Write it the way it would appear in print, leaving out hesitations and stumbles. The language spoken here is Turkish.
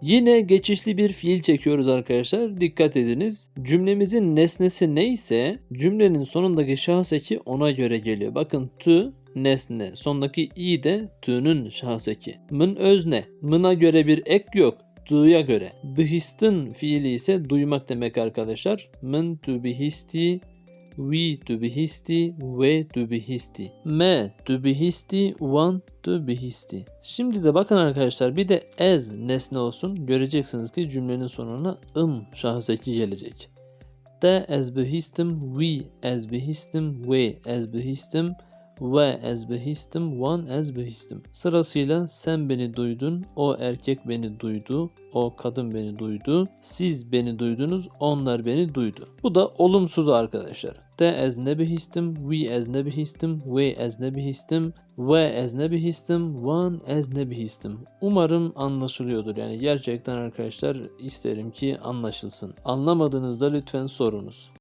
Yine geçişli bir fiil çekiyoruz arkadaşlar. Dikkat ediniz. Cümlemizin nesnesi neyse cümlenin sonundaki şahıs eki ona göre geliyor. Bakın to nesne. Sondaki i de to'nun şahıs eki. Mın özne. Mına göre bir ek yok. To'ya göre. Bihistin fiili ise duymak demek arkadaşlar. Mın tu bihisti, we to bihisti, we to bihisti. Me to bihisti, one to bihisti. Şimdi de bakın arkadaşlar bir de as nesne olsun. Göreceksiniz ki cümlenin sonuna şahıs eki gelecek. De as bihistim, we as bihistim, we as bihistim, ve as bihistim, one as bihistim. Sırasıyla sen beni duydun, o erkek beni duydu, o kadın beni duydu, siz beni duydunuz, onlar beni duydu. Bu da olumsuz arkadaşlar. De as ne bihistim, we as ne bihistim, we as ne bihistim, ve as ne bihistim, one as ne bihistim. Umarım anlaşılıyordur. Yani gerçekten arkadaşlar isterim ki anlaşılsın. Anlamadığınızda lütfen sorunuz.